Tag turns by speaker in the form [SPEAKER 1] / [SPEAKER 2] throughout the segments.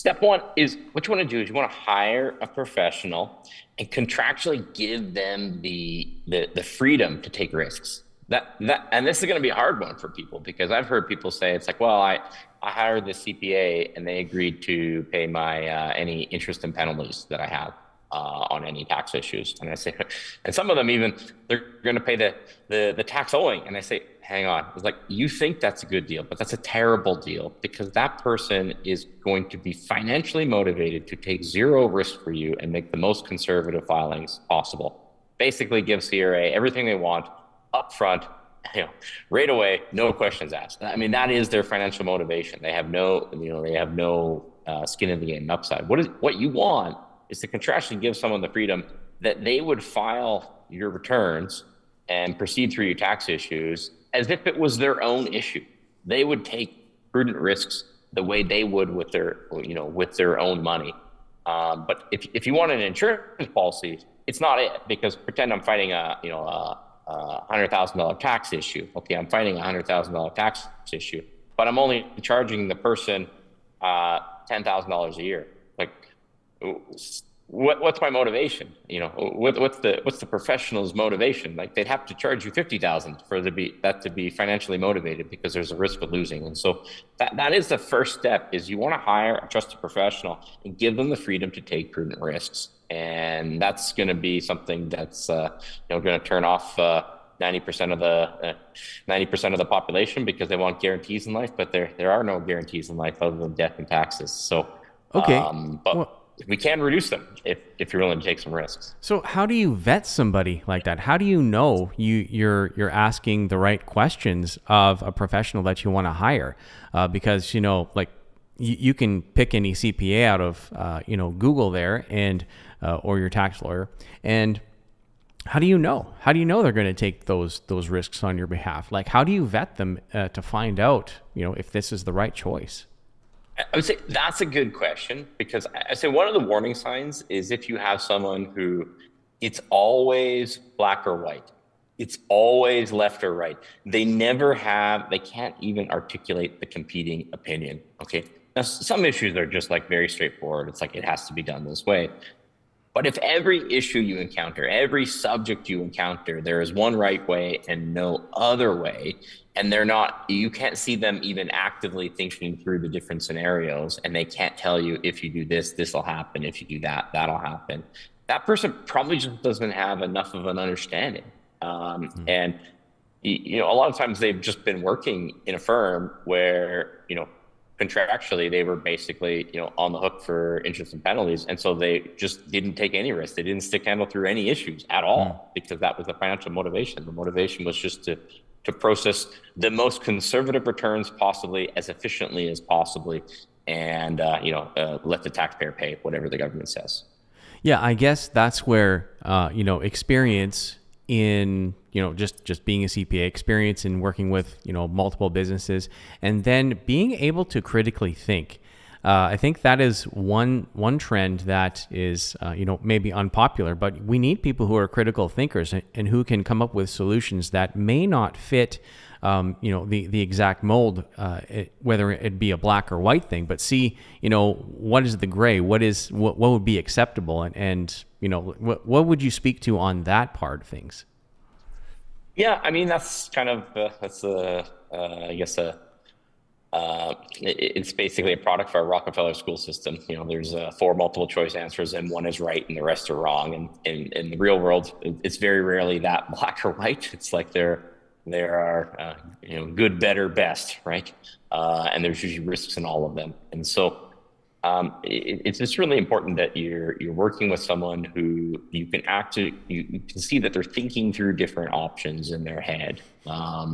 [SPEAKER 1] Step one is what you want to do is you want to hire a professional and contractually give them the freedom to take risks. And this is going to be a hard one for people because I've heard people say it's like, well, I hired the CPA and they agreed to pay my any interest and penalties that I have on any tax issues. And I say, and some of them even they're going to pay the tax owing. And I say, hang on, it's like you think that's a good deal, but that's a terrible deal because that person is going to be financially motivated to take zero risk for you and make the most conservative filings possible. Basically, give CRA everything they want up front, right away, no questions asked. I mean, that is their financial motivation. They have no, skin in the game upside. What you want is to contractually give someone the freedom that they would file your returns and proceed through your tax issues as if it was their own issue. They would take prudent risks the way they would with their own money. But if you want an insurance policy, it's not it, because pretend I'm fighting a $100,000 tax issue. Okay, I'm fighting a $100,000 tax issue, but I'm only charging the person $10,000 a year. Like, what's my motivation? What's the professional's motivation? Like, they'd have to charge you $50,000 for that to be financially motivated because there's a risk of losing. And so that is the first step. Is you want to hire a trusted professional and give them the freedom to take prudent risks. And that's going to be something that's going to turn off 90% of the population because they want guarantees in life, but there are no guarantees in life other than death and taxes. So
[SPEAKER 2] Okay.
[SPEAKER 1] we can reduce them if you're willing to take some risks.
[SPEAKER 2] So how do you vet somebody like that? How do you know you're asking the right questions of a professional that you want to hire? Because you can pick any CPA out of Google there and or your tax lawyer, and how do you know? How do you know they're going to take those risks on your behalf? Like, how do you vet them to find out if this is the right choice?
[SPEAKER 1] I would say that's a good question, because I say one of the warning signs is if you have someone who it's always black or white. It's always left or right. They can't even articulate the competing opinion. Okay. Now, some issues are just like very straightforward. It's like, it has to be done this way. But if every issue you encounter, every subject you encounter, there is one right way and no other way, and you can't see them even actively thinking through the different scenarios, and they can't tell you, if you do this, this will happen. If you do that, that'll happen. That person probably just doesn't have enough of an understanding. And a lot of times they've just been working in a firm where, contractually they were basically, on the hook for interest and penalties. And so they just didn't take any risk. They didn't stick handle through any issues at all, because that was the financial motivation. The motivation was just to process the most conservative returns possibly, as efficiently as possibly, and let the taxpayer pay whatever the government says.
[SPEAKER 2] Yeah, I guess that's where experience in just being a CPA, experience in working with multiple businesses, and then being able to critically think. I think that is one trend that is maybe unpopular, but we need people who are critical thinkers and who can come up with solutions that may not fit the exact mold, whether it be a black or white thing, but see what is the gray, what would be acceptable, and what would you speak to on that part of things?
[SPEAKER 1] Yeah, I mean, that's kind of it's basically a product for our Rockefeller school system. There's 4 multiple choice answers and one is right and the rest are wrong. And in the real world, it's very rarely that black or white. It's like there are good, better, best, right? And there's usually risks in all of them. And so it's just really important that you're working with someone who you can see that they're thinking through different options in their head.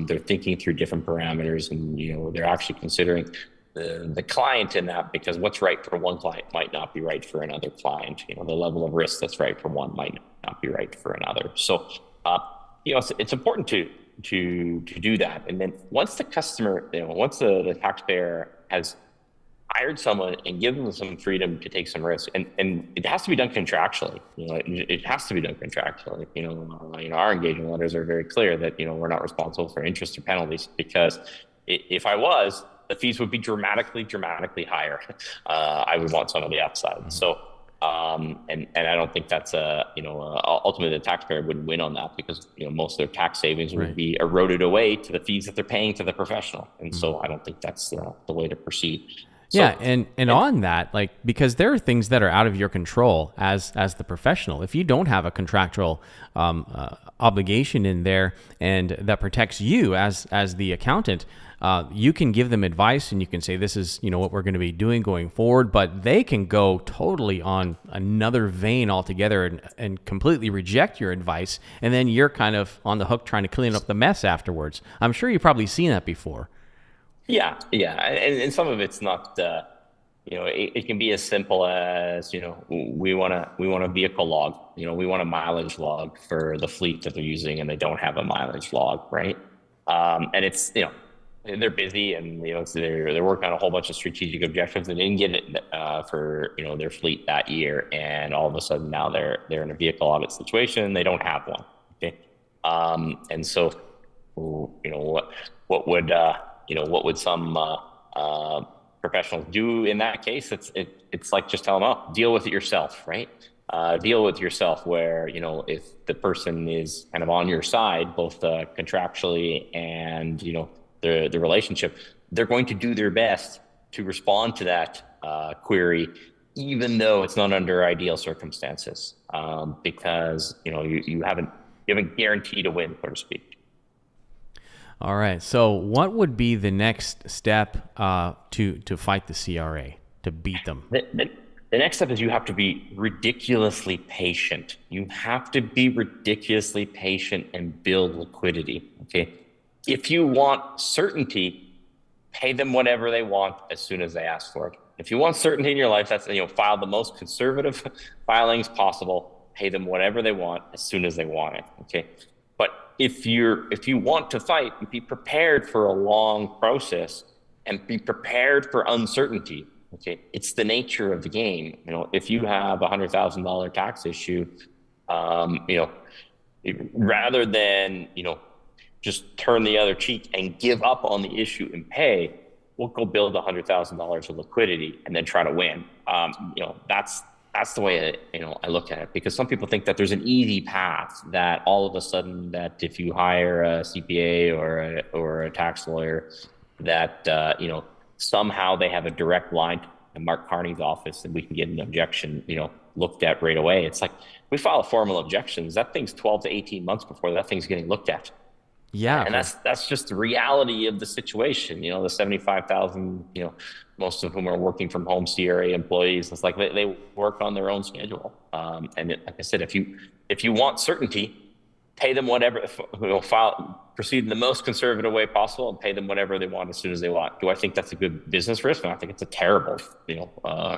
[SPEAKER 1] They're thinking through different parameters, and they're actually considering the client in that, because what's right for one client might not be right for another client. The level of risk that's right for one might not be right for another. So it's important to do that. And then once the customer, once the taxpayer has hired someone and give them some freedom to take some risk, and it has to be done contractually. It has to be done contractually. Our engagement letters are very clear that we're not responsible for interest or penalties, because if I was, the fees would be dramatically higher. I would want some of the upside. So, and I don't think that's ultimately the taxpayer would win on that, because, most of their tax savings would
[SPEAKER 2] Right.
[SPEAKER 1] be eroded away to the fees that they're paying to the professional. And so I don't think that's the way to proceed.
[SPEAKER 2] Yeah,
[SPEAKER 1] So,
[SPEAKER 2] and on that, like, because there are things that are out of your control as the professional. If you don't have a contractual obligation in there and that protects you as the accountant, you can give them advice and you can say, this is what we're going to be doing going forward. But they can go totally on another vein altogether and completely reject your advice, and then you're kind of on the hook trying to clean up the mess afterwards. I'm sure you've probably seen that before.
[SPEAKER 1] yeah, and some of it's not. It can be as simple as, we want a vehicle log. We want a mileage log for the fleet that they're using, and they don't have a mileage log, right? And it's, they're busy, and they're working on a whole bunch of strategic objectives. They didn't get it for their fleet that year, and all of a sudden now they're in a vehicle audit situation and they don't have one. Okay, and so, what would some professionals do in that case? It's like, just tell them, oh, deal with it yourself, right? Deal with yourself, where, if the person is kind of on your side, both contractually and, the relationship, they're going to do their best to respond to that query, even though it's not under ideal circumstances, because, you haven't guaranteed a win, so to speak.
[SPEAKER 2] All right. So what would be the next step to fight the CRA, to beat them?
[SPEAKER 1] The next step is, you have to be ridiculously patient. You have to be ridiculously patient and build liquidity. Okay. If you want certainty, pay them whatever they want as soon as they ask for it. If you want certainty in your life, that's, file the most conservative filings possible, pay them whatever they want as soon as they want it. Okay. But if you want to fight, be prepared for a long process and be prepared for uncertainty. Okay, it's the nature of the game. If you have $100,000 tax issue, rather than just turn the other cheek and give up on the issue and pay, we'll go build $100,000 of liquidity and then try to win. That's the way I look at it, because some people think that there's an easy path, that all of a sudden, that if you hire a CPA or a tax lawyer, that somehow they have a direct line to Mark Carney's office and we can get an objection looked at right away. It's like, we file formal objections, that thing's 12 to 18 months before that thing's getting looked at.
[SPEAKER 2] Yeah.
[SPEAKER 1] And that's just the reality of the situation. The 75,000, most of whom are working from home CRA employees. It's like they work on their own schedule. Like I said, if you want certainty, pay them whatever, proceed in the most conservative way possible and pay them whatever they want as soon as they want. Do I think that's a good business risk? No, I think it's a terrible,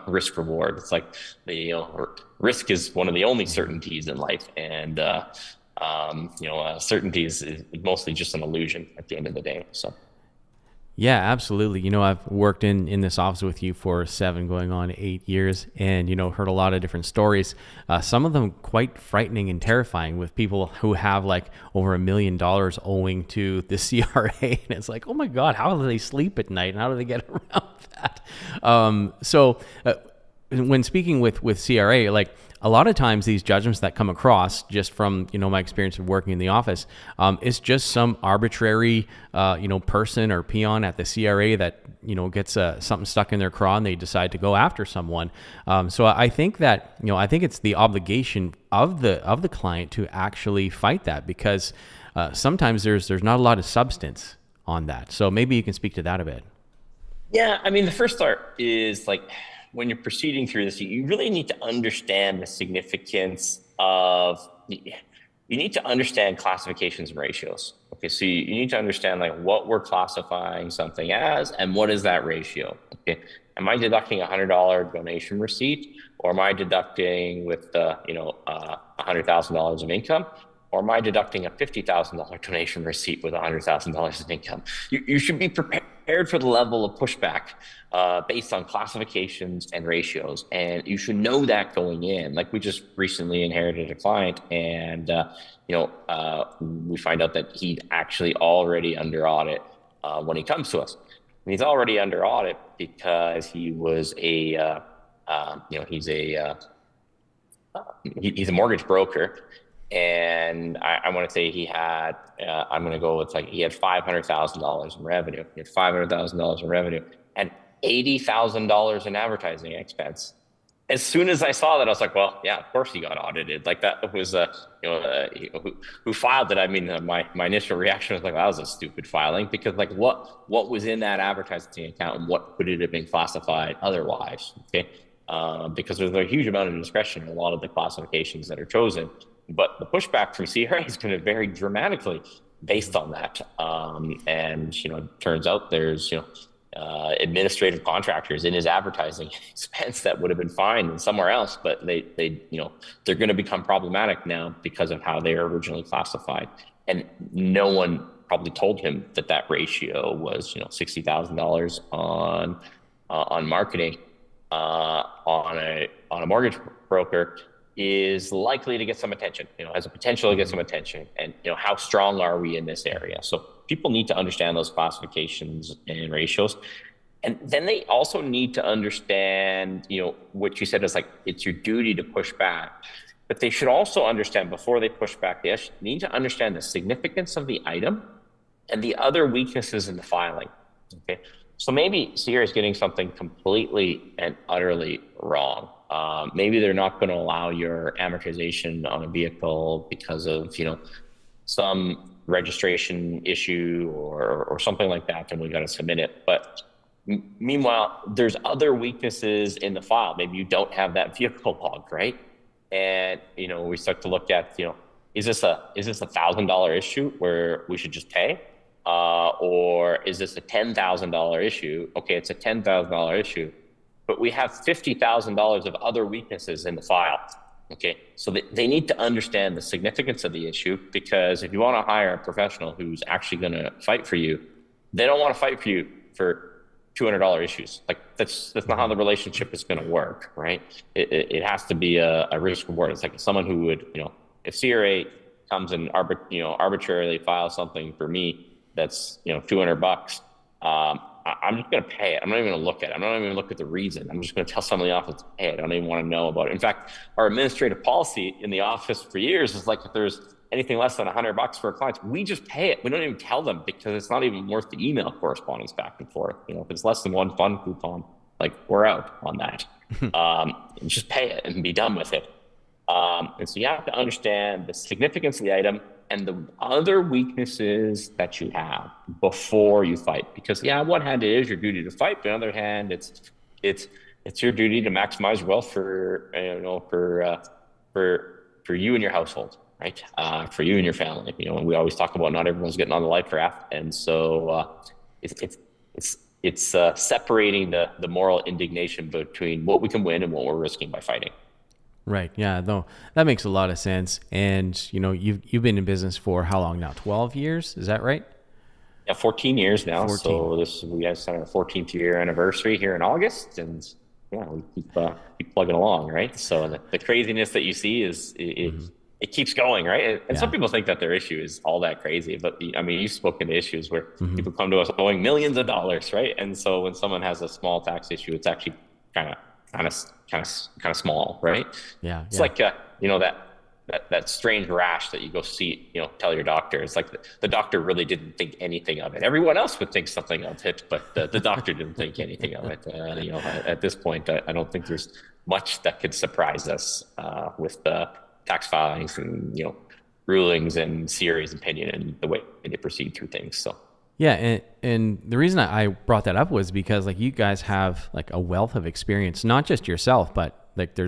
[SPEAKER 1] risk reward. It's like risk is one of the only certainties in life. And, certainty is mostly just an illusion at the end of the day. So.
[SPEAKER 2] Yeah, absolutely. I've worked in this office with you for 7 going on 8 years, and, heard a lot of different stories. Some of them quite frightening and terrifying, with people who have like over $1 million owing to the CRA. And it's like, oh my God, how do they sleep at night? And how do they get around that? So when speaking with CRA, like, a lot of times these judgments that come across, just from my experience of working in the office, it's just some arbitrary person or peon at the CRA that gets something stuck in their craw and they decide to go after someone. So I think that I think it's the obligation of the client to actually fight that, because sometimes there's not a lot of substance on that. So maybe you can speak to that a bit.
[SPEAKER 1] Yeah, I mean, the first start is, like, when you're proceeding through this, you really need to understand the significance of, you need to understand classifications and ratios. Okay, so you need to understand, like, what we're classifying something as and what is that ratio. Okay, am I deducting a $100 donation receipt, or am I deducting with $100,000 of income? Or am I deducting a $50,000 donation receipt with $100,000 of income? You should be prepared for the level of pushback based on classifications and ratios. And you should know that going in. Like, we just recently inherited a client, and we find out that he's actually already under audit when he comes to us. he's already under audit because he was he's a mortgage broker, and I want to say he had I'm going to go with like he had $500,000 in revenue. He had $500,000 in revenue and $80,000 in advertising expense. As soon as I saw that, I was like, well, yeah, of course he got audited. Like that was who filed it. I mean, my initial reaction was like, that was a stupid filing because like what was in that advertising account and what could it have been classified otherwise? Okay. Because there's a huge amount of discretion in a lot of the classifications that are chosen. But the pushback from CRA is going to vary dramatically based on that. And, it turns out there's, administrative contractors in his advertising expense that would have been fine somewhere else, but they're going to become problematic now because of how they are originally classified. And no one probably told him that ratio was, $60,000 on marketing on a mortgage broker is likely to get some attention, has a potential to get some attention. And, how strong are we in this area? So people need to understand those classifications and ratios. And then they also need to understand, what you said is like, it's your duty to push back. But they should also understand before they push back, they need to understand the significance of the item and the other weaknesses in the filing. Okay. So maybe CRA is getting something completely and utterly wrong. Maybe they're not going to allow your amortization on a vehicle because of, some registration issue or something like that, and we got to submit it. But meanwhile, there's other weaknesses in the file. Maybe you don't have that vehicle logged, right? And, we start to look at, is this a $1,000 issue where we should just pay? Or is this a $10,000 issue? Okay, it's a $10,000 issue, but we have $50,000 of other weaknesses in the file. Okay, so they need to understand the significance of the issue, because if you want to hire a professional who's actually going to fight for you, they don't want to fight for you for $200 issues. Like that's not how the relationship is going to work, right? It has to be a risk reward. It's like someone who would, if CRA comes and arbitrarily files something for me that's $200, I'm just going to pay it. I'm not even going to look at it. I'm not even going to look at the reason. I'm just going to tell somebody in the office to pay it. I don't even want to know about it. In fact, our administrative policy in the office for years is like, if there's anything less than $100 for a client, we just pay it. We don't even tell them because it's not even worth the email correspondence back and forth. If it's less than one fund coupon, like we're out on that. Just pay it and be done with it. And so you have to understand the significance of the item and the other weaknesses that you have before you fight. Because on one hand, it is your duty to fight, but on the other hand, it's your duty to maximize wealth for you and your household, right? For you and your family. And we always talk about not everyone's getting on the life raft, and so it's separating the moral indignation between what we can win and what we're risking by fighting.
[SPEAKER 2] Right. Yeah. No, that makes a lot of sense. And you've been in business for how long now? 12 years? Is that right?
[SPEAKER 1] Yeah, 14 years now.
[SPEAKER 2] 14.
[SPEAKER 1] So we have our 14th year anniversary here in August, and we keep plugging along, right? So the craziness that you see is it keeps going, right? And some people think that their issue is all that crazy, but I mean, you've spoken to issues where people come to us owing millions of dollars, right? And so when someone has a small tax issue, it's actually kind of small, right?
[SPEAKER 2] Yeah.
[SPEAKER 1] It's like that strange rash that you go see, tell your doctor. It's like the doctor really didn't think anything of it. Everyone else would think something of it, but the doctor didn't think anything of it. At this point, I don't think there's much that could surprise us with the tax filings and rulings and CRA's opinion and the way they proceed through things. So.
[SPEAKER 2] Yeah, and the reason I brought that up was because like you guys have like a wealth of experience, not just yourself, but like there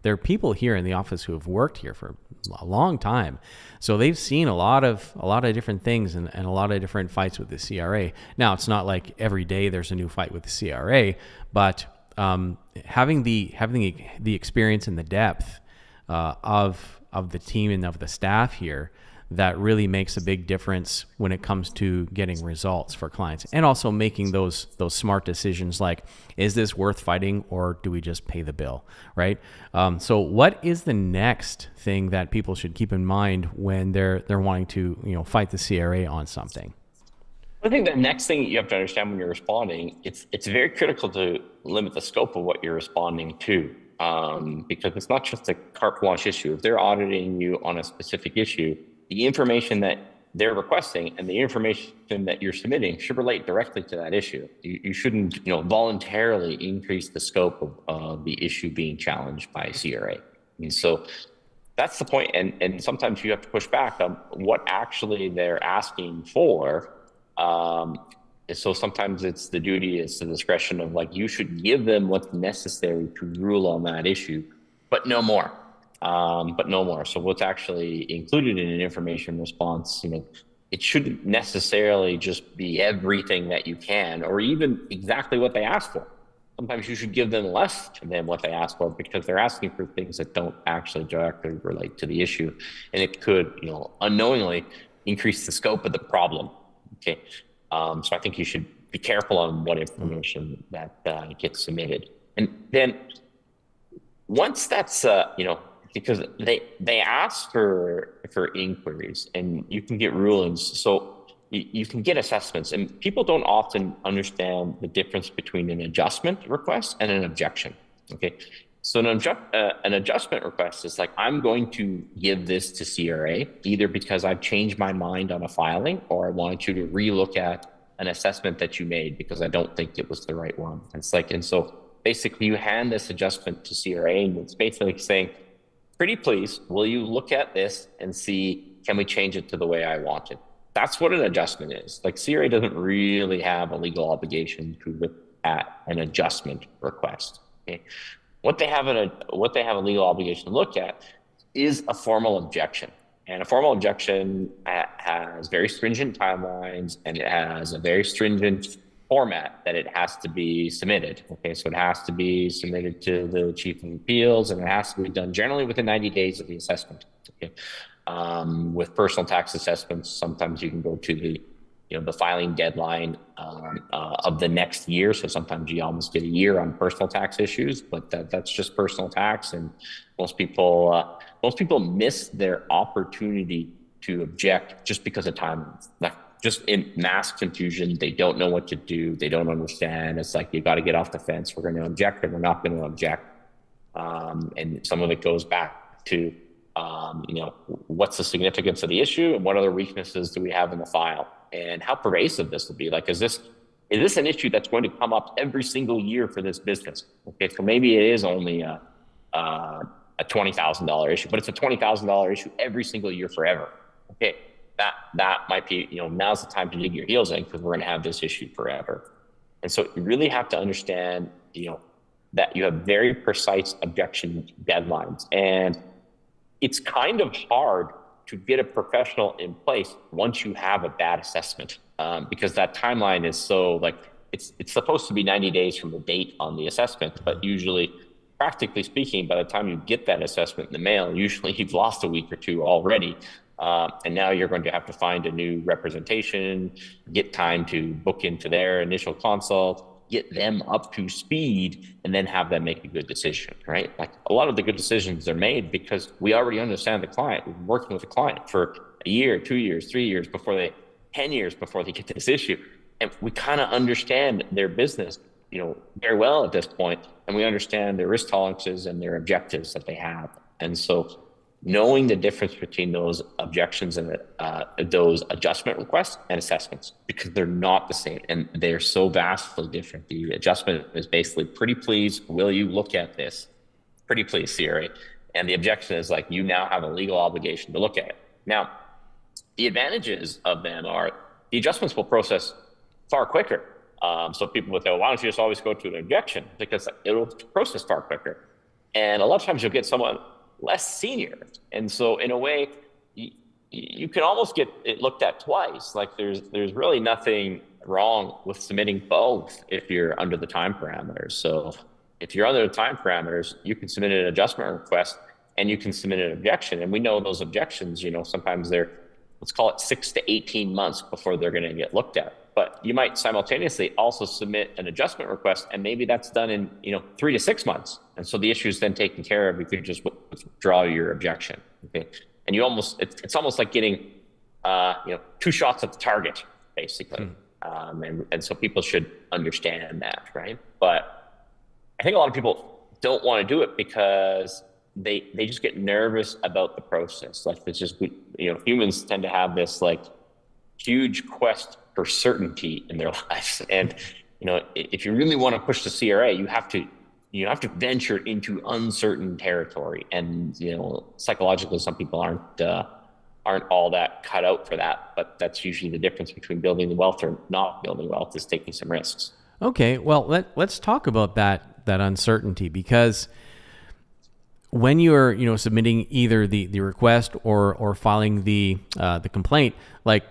[SPEAKER 2] are people here in the office who have worked here for a long time. So they've seen a lot of different things and a lot of different fights with the CRA. Now, it's not like every day there's a new fight with the CRA, but having the experience and the depth of the team and of the staff here, that really makes a big difference when it comes to getting results for clients and also making those smart decisions like, is this worth fighting or do we just pay the bill, right? So what is the next thing that people should keep in mind when they're wanting to fight the CRA on something?
[SPEAKER 1] I think the next thing you have to understand when you're responding, it's very critical to limit the scope of what you're responding to, because it's not just a carte blanche issue. If they're auditing you on a specific issue, the information that they're requesting and the information that you're submitting should relate directly to that issue. You shouldn't, voluntarily increase the scope of the issue being challenged by CRA. And so that's the point. And sometimes you have to push back on what actually they're asking for. So sometimes it's the duty, it's the discretion of like, you should give them what's necessary to rule on that issue, but no more. So what's actually included in an information response, it shouldn't necessarily just be everything that you can, or even exactly what they ask for. Sometimes you should give them less than what they ask for, because they're asking for things that don't actually directly relate to the issue. And it could, unknowingly increase the scope of the problem. Okay. So I think you should be careful on what information that gets submitted. And then once that's, because they ask for inquiries, and you can get rulings. So you can get assessments, and people don't often understand the difference between an adjustment request and an objection. Okay. So an adjustment request is like, I'm going to give this to CRA either because I've changed my mind on a filing, or I want you to relook at an assessment that you made because I don't think it was the right one. And so basically you hand this adjustment to CRA, and it's basically saying, pretty please, will you look at this and see, can we change it to the way I want it? That's what an adjustment is. Like, CRA doesn't really have a legal obligation to look at an adjustment request. Okay. What they have a legal obligation to look at is a formal objection. And a formal objection has very stringent timelines, and it has a very stringent format that it has to be submitted. Okay, so it has to be submitted to the Chief of Appeals, and it has to be done generally within 90 days of the assessment. Okay. With personal tax assessments, sometimes you can go to the filing deadline of the next year. So sometimes you almost get a year on personal tax issues, but that's just personal tax. And most people miss their opportunity to object just because of time. Like, just in mass confusion, they don't know what to do. They don't understand. It's like, you got to get off the fence. We're going to object, and we're not going to object. And some of it goes back to, what's the significance of the issue, and what other weaknesses do we have in the file, and how pervasive this will be. Like, is this an issue that's going to come up every single year for this business? Okay, so maybe it is only a $20,000 issue, but it's a $20,000 issue every single year forever. Okay, that might be, now's the time to dig your heels in, because we're going to have this issue forever. And so you really have to understand, that you have very precise objection deadlines, and it's kind of hard to get a professional in place once you have a bad assessment, because that timeline is so, like, it's supposed to be 90 days from the date on the assessment, but usually, practically speaking, by the time you get that assessment in the mail, usually you've lost a week or two already. And now you're going to have to find a new representation, get time to book into their initial consult, get them up to speed, and then have them make a good decision, right? Like, a lot of the good decisions are made because we already understand the client. We've been working with the client for a year, 2 years, 3 years, 10 years before they get this issue. And we kind of understand their business, very well at this point, and we understand their risk tolerances and their objectives that they have. And so knowing the difference between those objections and those adjustment requests and assessments, because they're not the same, and they're so vastly different. The adjustment is basically, pretty please, will you look at this? Pretty please, CRA. And the objection is like, you now have a legal obligation to look at it. Now, the advantages of them are the adjustments will process far quicker. So people would say, well, why don't you just always go to an objection? Because it'll process far quicker. And a lot of times you'll get someone less senior. And so in a way, you can almost get it looked at twice. Like, there's really nothing wrong with submitting both if you're under the time parameters. So if you're under the time parameters, you can submit an adjustment request and you can submit an objection. And we know those objections, sometimes they're, let's call it 6 to 18 months before they're going to get looked at. But you might simultaneously also submit an adjustment request, and maybe that's done in 3 to 6 months. And so the issue is then taken care of. You could just withdraw your objection. Okay, and it's almost like getting 2 shots at the target, basically. And so people should understand that, right? But I think a lot of people don't want to do it because they just get nervous about the process. Like it's just, humans tend to have this like huge quest for certainty in their lives. And, if you really want to push the CRA, you have to venture into uncertain territory. And, psychologically, some people aren't all that cut out for that, but that's usually the difference between building the wealth or not building wealth, is taking some risks.
[SPEAKER 2] Okay, well, let's talk about that uncertainty, because when you're submitting either the request or filing the complaint, like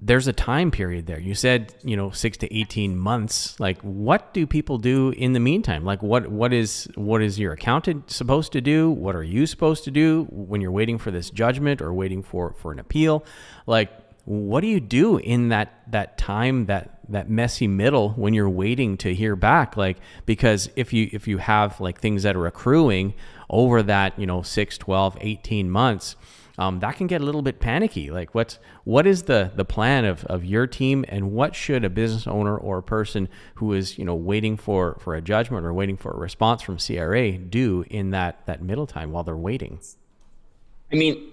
[SPEAKER 2] there's a time period there. You said 6 to 18 months. Like, what do people do in the meantime? Like, what is your accountant supposed to do? What are you supposed to do when you're waiting for this judgment or waiting for an appeal? Like, what do you do in that time, that messy middle, when you're waiting to hear back? Like, because if you have like things that are accruing over that 6, 12, 18 months, that can get a little bit panicky. Like, what is the plan of your team, and what should a business owner or a person who is waiting for a judgment or waiting for a response from CRA do in that middle time while they're waiting?
[SPEAKER 1] I mean,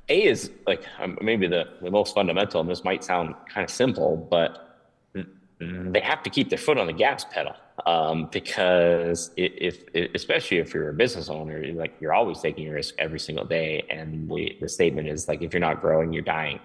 [SPEAKER 1] A is like maybe the most fundamental, and this might sound kind of simple, but they have to keep their foot on the gas pedal, because especially if you're a business owner, you're always taking a risk every single day. And the statement is like, if you're not growing, you're dying.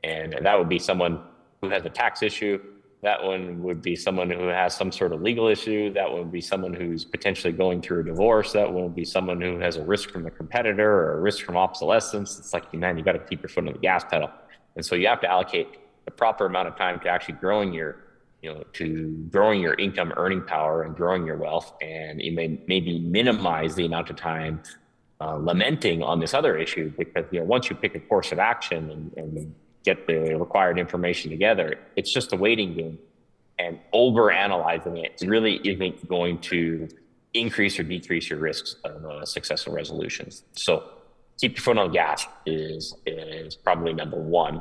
[SPEAKER 1] And that would be someone who has a tax issue. That one would be someone who has some sort of legal issue. That one would be someone who's potentially going through a divorce. That one would be someone who has a risk from a competitor or a risk from obsolescence. It's like, man, you got to keep your foot on the gas pedal. And so you have to allocate the proper amount of time to actually growing your income earning power and growing your wealth. And you may maybe minimize the amount of time lamenting on this other issue, because once you pick a course of action and get the required information together, it's just a waiting game. And over analyzing it really isn't going to increase or decrease your risks of successful resolutions. So keep your foot on the gas is probably number one.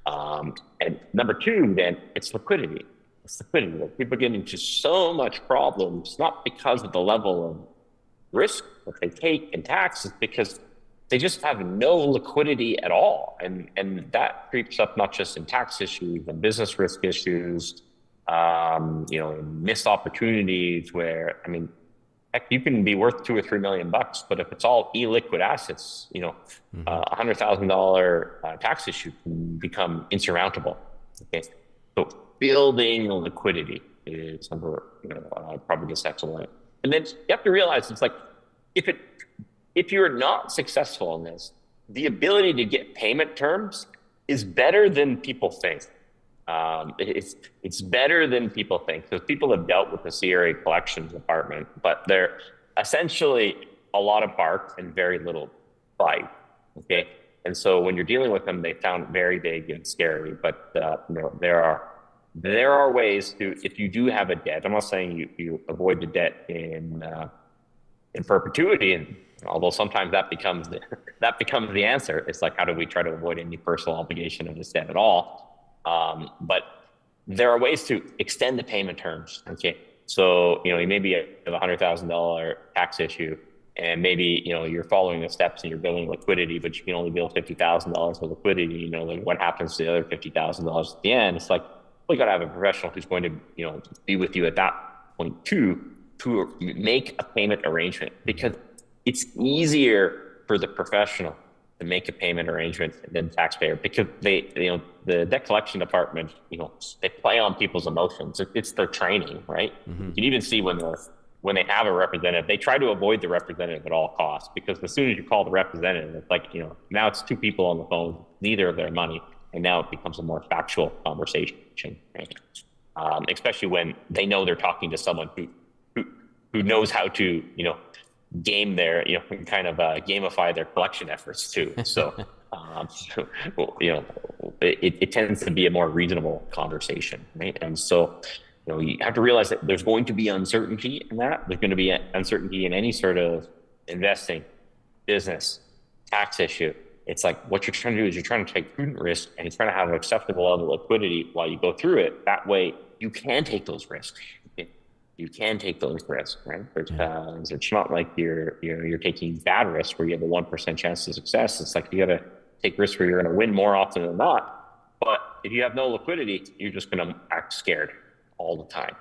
[SPEAKER 1] And number two, then it's liquidity. It's liquidity. Like, people get into so much problems, not because of the level of risk that they take in taxes, because they just have no liquidity at all. And that creeps up not just in tax issues and business risk issues, missed opportunities where, heck, you can be worth $2 or $3 million, but if it's all illiquid assets, $100,000 tax issue can become insurmountable. Okay, so building liquidity is probably the second one. And then you have to realize, it's like, if you're not successful in this, the ability to get payment terms is better than people think. It's better than people think. So people have dealt with the CRA collections department, but they're essentially a lot of bark and very little bite. Okay, and so when you're dealing with them, they sound very big and scary. But there are ways to, if you do have a debt. I'm not saying you avoid the debt in perpetuity, and although sometimes that becomes the answer. It's like, how do we try to avoid any personal obligation of this debt at all? But there are ways to extend the payment terms. Okay, so you maybe have a $100,000 tax issue, and maybe you're following the steps and you're building liquidity, but you can only build $50,000 of liquidity. Then what happens to the other $50,000 at the end? It's like, well, you got to have a professional who's going to be with you at that point to make a payment arrangement, because it's easier for the professional to make a payment arrangement than the taxpayer, because the debt collection department, they play on people's emotions. It's their training, right? Mm-hmm. You can even see when they have a representative, they try to avoid the representative at all costs, because as soon as you call the representative, it's like, now it's two people on the phone, neither of their money, and now it becomes a more factual conversation, right? Especially when they know they're talking to someone who knows how to, game their, kind of gamify their collection efforts too. So, it tends to be a more reasonable conversation, right? And so, you have to realize that there's going to be uncertainty in that. There's going to be uncertainty in any sort of investing, business, tax issue. it's like what you're trying to do is you're trying to take prudent risk and you're trying to have an acceptable level of liquidity while you go through it. That way you can take those risks. You can take those risks, right? Because it's not like you're taking bad risks where you have a 1% chance of success. It's like you got to take risks where you're going to win more often than not. But if you have no liquidity, you're just going to act scared all the time.